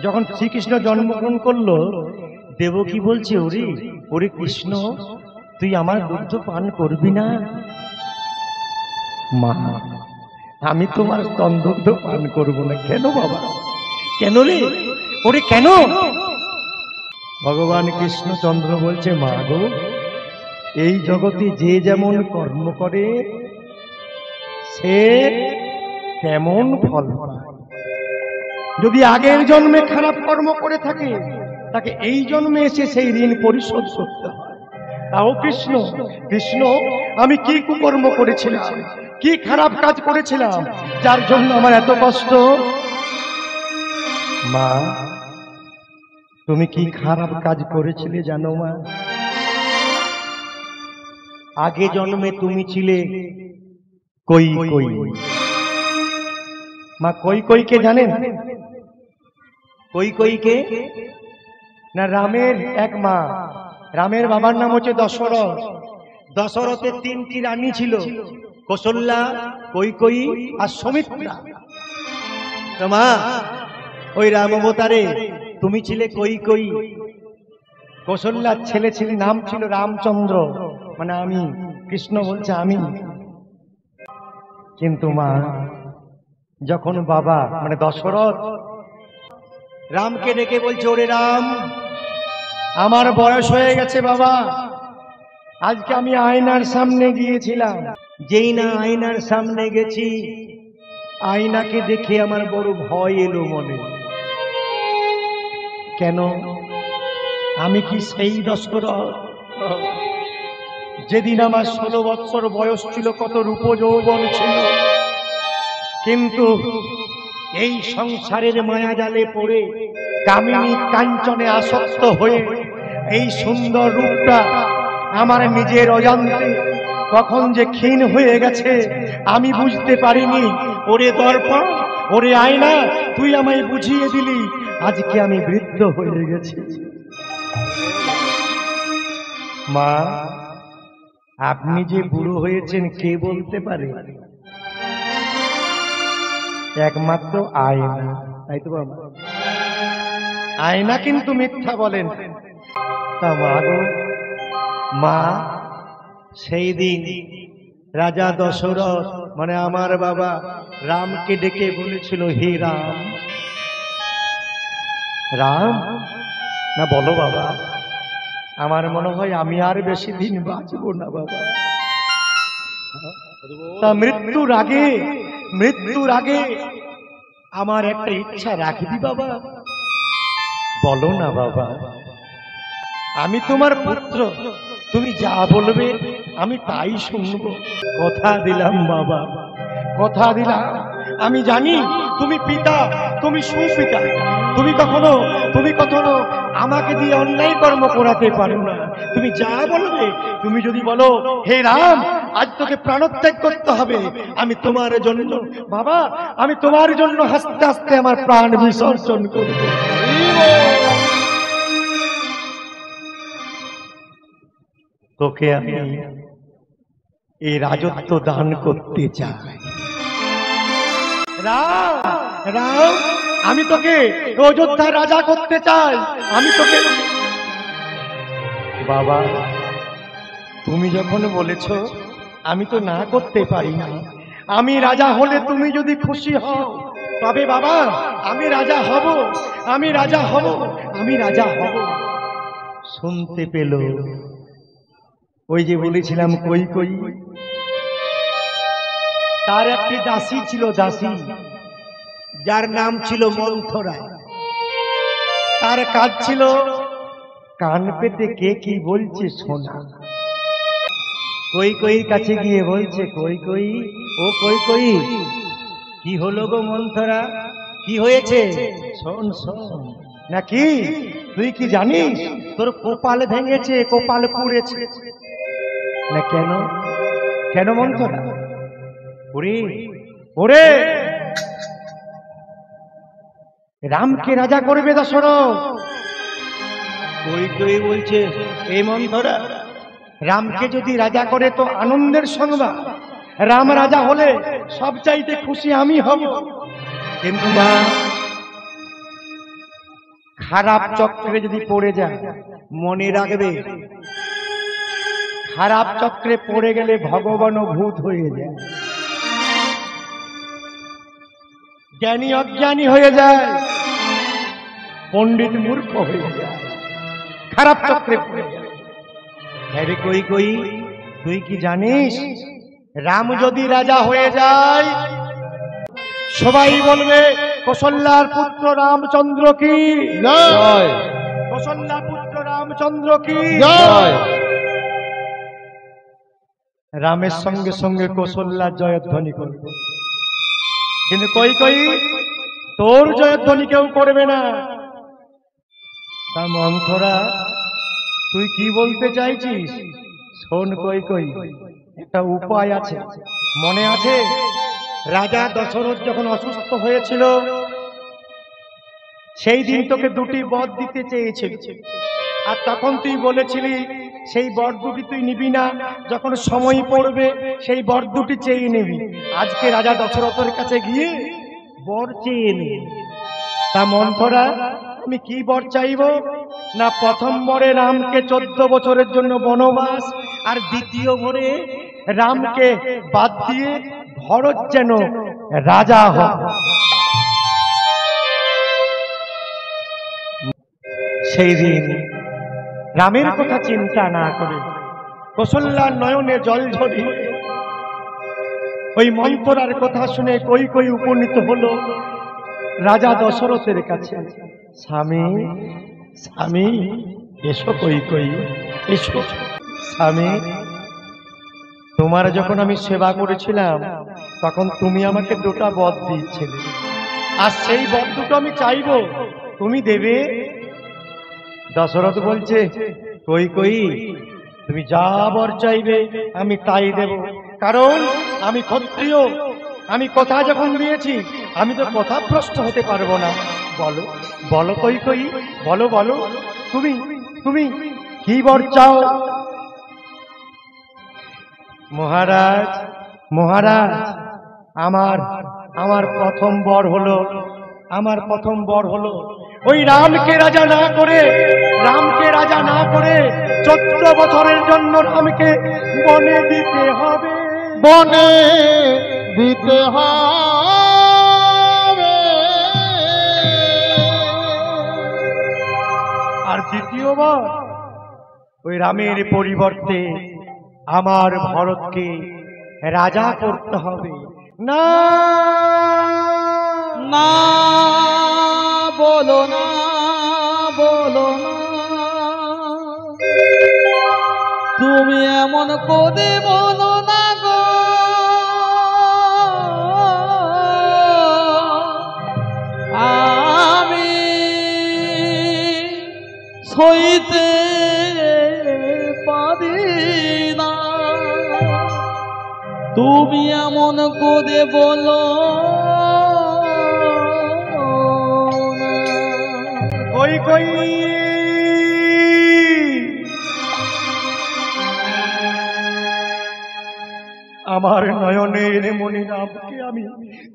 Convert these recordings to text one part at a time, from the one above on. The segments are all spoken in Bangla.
যখন শ্রীকৃষ্ণ জন্মগ্রহণ করলো, দেবকী বলছে, ওরে ওরে কৃষ্ণ, তুই আমার দুগ্ধ পান করবি না? মা, আমি তোমার স্তন দুগ্ধ পান করব না। কেন বাবা, কেন রে? ওরে কেন? ভগবান কৃষ্ণচন্দ্র বলছে, মা গো, এই জগতে যে যেমন কর্ম করে সে তেমন ফল পায়। যদি আগের জন্মে খারাপ কর্ম করে থাকে, তাকে এই জন্মে এসে সেই ঋণ পরিশোধ করতে হয়। তাও কৃষ্ণ, কৃষ্ণ আমি কি কুকর্ম করেছিলাম, কি খারাপ কাজ করেছিলাম যার জন্য আমার এত কষ্ট? মা, তুমি কি খারাপ কাজ করেছিলে জানো মা? আগে জন্মে তুমি ছিলে কই কই। মা, কই কইকে জানেন? কই কইকে না, রামের এক মা। রামের বাবার নাম হচ্ছে দশরথ। দশরথের 3টি রানী ছিল, কৌশল্যা, কৈকেয়ী আর সুমিত্রা। তো মা, ওই রাম অবতারে তুমি ছিলে কৈকেয়ী। কৌশল্যার ছেলে ছিল, নাম ছিল রামচন্দ্র, মানে আমি। কৃষ্ণ বলছে আমি। কিন্তু মা, যখন বাবা মানে দশরথ রামকে ডেকে বলছে, ওরে রাম, আমার বয়স হয়ে গেছে বাবা, আজকে আমি আয়নার সামনে গিয়েছিলাম, যেই না আয়নার সামনে গেছি, আয়নাকে দেখে আমার বড় ভয় এলো মনে। কেন? আমি কি সেই দশরথ যেদিন আমার 16 বৎসর বয়স ছিল, কত রূপ যৌবন ছিল, কিন্তু এই সংসারের মায়াজালে পড়ে কামিনী কাঞ্চনে আসক্ত হয়ে এই সুন্দর রূপটা আমার নিজের অজান্তে কখন যে ক্ষীণ হয়ে গেছে আমি বুঝতে পারিনি। ওরে দর্পণ, ওরে আয়না, তুই আমায় বুঝিয়ে দিলি, আজকে আমি বৃদ্ধ হয়ে গেছি। মা, আপনি যে বুড়ো হয়েছেন কে বলতে পারে? একমাত্র আয়না, তাই তো বাবা? আয়না কিন্তু মিথ্যা বলেন। তা মা গো, মা, সেই দিন রাজা দশরথ মানে আমার বাবা রামকে ডেকে বলেছিল, হে রাম। রাম না, বলো বাবা, আমার মনে হয় আমি আর বেশি দিন বাঁচব না বাবা। তা মৃত্যুর আগে আমার একটা ইচ্ছা রাখবি বাবা? বলো না বাবা। আমি তোমার পুত্র, তুমি যা বলবে আমি তাই শুনবো। কথা দিলাম বাবা, কথা দিলাম। আমি জানি তুমি পিতা, তুমি সুপিতা, তুমি কখনো আমাকে দিয়ে অন্যায় কর্ম করাতে পারো না। তুমি যা বলবে, তুমি যদি বলো হে রাম, আজ তোকে প্রাণত্যাগ করতে হবে, আমি তোমার জন্য বাবা, আমি তোমার জন্য হাসতে হাসতে আমার প্রাণ বিসর্জন করব। তোকে আমি এই রাজত্ব দান করতে চাই। রাম, রাম, আমি তোকে অযোধ্যার রাজা করতে চাই। আমি তোকে বাবা, তুমি যখন বলেছ আমি তো না করতে পারি না। আমি রাজা হলে তুমি যদি খুশি হও তবে বাবা আমি রাজা হব, আমি রাজা হব, আমি রাজা হব। শুনতে পেল ওই যে বলেছিলাম কই কই, তার একটি দাসী ছিল, দাসী যার নাম ছিল মন্থরা। তার কাজ ছিল কান পেতে কে কি বলছে শোনা। কই কই কাছে গিয়ে বলছে, কই কই, ও কই কই, কি হলো গো মন্থরা, কি হয়েছে? শোন শোন। নাকি তুই কি জানিস তোর কপাল ভেঙেছে, কপাল পুড়েছে? না কেন? কেন মন্থরা? ওরে ওরে, রামকে রাজা করবে দশরথ। কই কই বলছে, এই মন্থরা, রামকে যদি রাজা করে তো আনন্দের সংবাদ, রাম রাজা হলে সবচাইতে খুশি আমি হব। কিন্তু মা, খারাপ চক্রে যদি পড়ে যায়, মনে রাখবে খারাপ চক্রে পড়ে গেলে ভগবানও ভূত হয়ে যায়, জ্ঞানী অজ্ঞানী হয়ে যায়, পণ্ডিত মূর্খ হয়ে যায়, খারাপ চক্রে পড়ে যায়। আরে কই কই, তুই কি জানিস রাম যদি রাজা হয়ে যায় সবাই বলবে কৌশল্যার পুত্র রামচন্দ্র কি জয়, কৌশল্যার পুত্র রামচন্দ্র কি জয়। রামের সঙ্গে সঙ্গে কৌশল্যার জয়ধ্বনি করবে, কিন্তু কই কই তোর জয়ধ্বনি কেউ করবে না। তা মন্থরা তুই কি বলতে চাইছিস? শোন কই কই, একটা উপায় আছে, মনে আছে রাজা দশরথ যখন অসুস্থ হয়েছিল সেই দিন তোকে দুটি বর দিতে চেয়েছিল, আর তখন তুই বলেছিলি সেই বর দুটি তুই নিবি না, যখন সময় পড়বে সেই বর দুটি চেয়ে নিবি। আজকে রাজা দশরথের কাছে গিয়ে বর চেয়ে নে। তা মন্থরা আমি কি বর চাইব না, প্রথম বরে রামকে 14 বছরের জন্য বনবাস, আর দ্বিতীয় বরে রামকে বাদ দিয়ে ভরত যেন রাজা হয়। সেই দিন রামের কথা চিন্তা না করে কৌশল্যার নয়নে জল ঝরিয়ে ওই মন্থরার কথা শুনে কই কই উপনীত হলো রাজা দশরথের কাছে। স্বামী স্বামী এসো কই কই এসো। স্বামী, তোমার যখন আমি সেবা করেছিলাম তখন তুমি আমাকে দুটা বর দিয়েছিলে, আর সেই বর দুটো আমি চাইব, তুমি দেবে? দশরথ বলছে কই কই তুমি যা বর চাইবে আমি তাই দেব, কারণ আমি ক্ষত্রিয়, আমি কথা যখন দিয়েছি আমি তো কথা ভ্রষ্ট হতে পারবো না। বলো বলো কই কই, বলো বলো তুমি তুমি কি বর চাও? মহারাজ মহারাজ, আমার প্রথম বর হলো, আমার প্রথম বর হলো ওই রামকে রাজা না করে 14 বছরের জন্য রামকে বনে দিতে হবে, বনে দিতে হবে। আর দ্বিতীয়বার ওই রামের পরিবর্তে আমার ভরতকে রাজা করতে হবে। না না বলো না, বলো না, তুমি এমন করে বলো না গো, আমি সইতে পারি না, তুমি এমন করে বলো কই কই। আমার নয়নের মণিরামকে আমি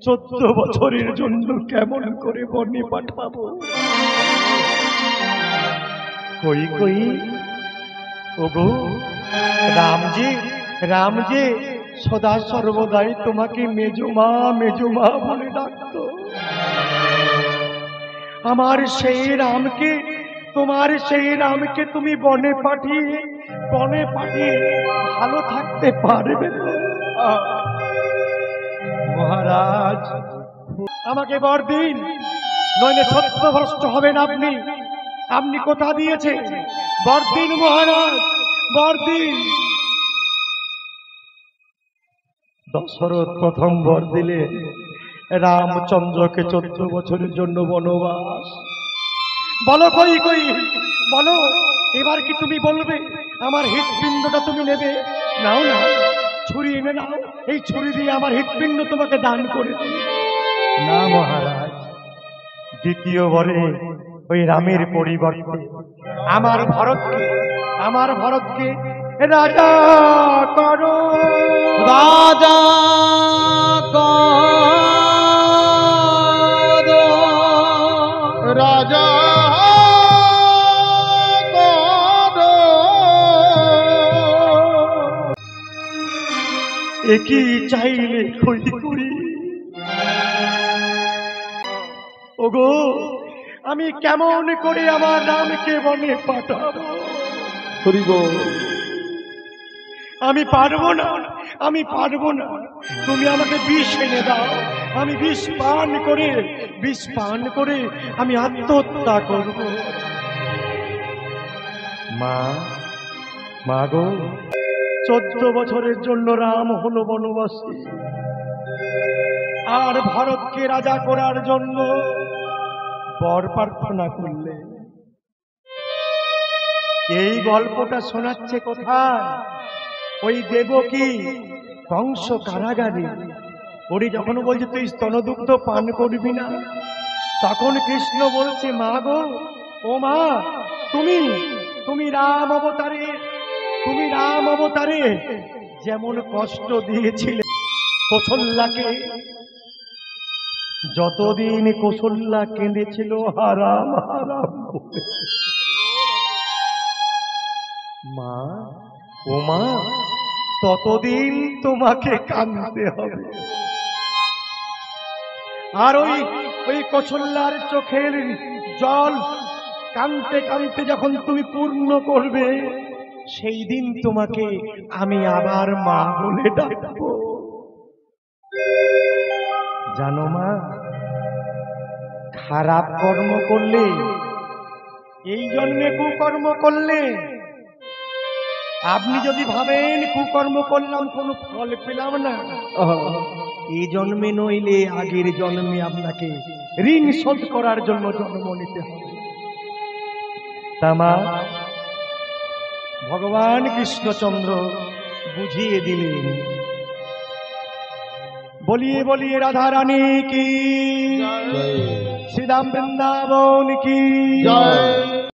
14 বছরের জন্য কেমন করে বনে পাঠাবো? কই কই ওগো রামজি, রামজি সদা সর্বদাই তোমাকে মেজমা মেজমা বলে ডাকতো। আমার সেই রামকে, তোমার সেই রামকে তুমি বনে পাঠিয়ে ভালো থাকতে পারবে তো? মহারাজ আমাকে বর দিন, নইলে সত্যভ্রষ্ট হবেন আপনি। আপনি কথা দিয়েছে, বর দিন মহারাজ, বর দিন। দশরথ প্রথম বর দিলে রামচন্দ্রকে 14 বছরের জন্য বনবাস। বলো কই কই, বলো এবার কি তুমি বলবে আমার হৃৎপিণ্ডটা তুমি নেবে? নাও না, ছুরি এনে নাও, এই ছুরি দিয়ে আমার হৃৎপিণ্ড তোমাকে দান করে দিই। না মহারাজ, দ্বিতীয় বরে ওই রামের পরিবর্তে আমার ভরতকে রাজা করো, রাজা রাজা একই চাইলে ক্ষতি করি। ওগো, আমি কেমন করে আমার রামকে বনে পাঠাবো? হরি বল। আমি পারবো না, আমি পারবো না। তুমি আমাকে বিষ এনে দাও, আমি বিষ পান করে আমি আত্মহত্যা করব। মা, মা গো, 14 বছরের জন্য রাম হলো বনবাসী, আর ভারতকে রাজা করার জন্য বর প্রার্থনা করলে। এই গল্পটা শোনাচ্ছে কোথায়? ওই দেবকী কংস কারাগারে। ওরে যখন বলছে তুই স্তনদুগ্ধ পান করবি না, তখন কৃষ্ণ বলছে, মা গো, ও মা, তুমি রাম অবতারে যেমন কষ্ট দিয়েছিলে কৌশল্যাকে, যতদিন কৌশল্যা কেঁদেছিল হারাম হারাম বলে, মা, ও মা, ততদিন তোমাকে কাঁদতে হবে। আর ওই কৌশল্যার চোখের জল কাঁদতে কাঁদতে যখন তুমি পূর্ণ করবে, সেই দিন তোমাকে আমি আবার মা বলে ডাকবো। জানো মা, খারাপ কর্ম করলে, এই জন্মে কুকর্ম করলে, আপনি যদি ভাবেন কুকর্ম করলাম কোনো ফল পেলাম না, এই জন্মে নইলে আগের জন্মে আপনাকে ঋণ শোধ করার জন্য জন্ম নিতে হবে। তামা ভগবান কৃষ্ণচন্দ্র বুঝিয়ে দিলেন। বলিয়ে বলিয়ে রাধা রানী কি, শ্রীরাম বৃন্দাবন কি।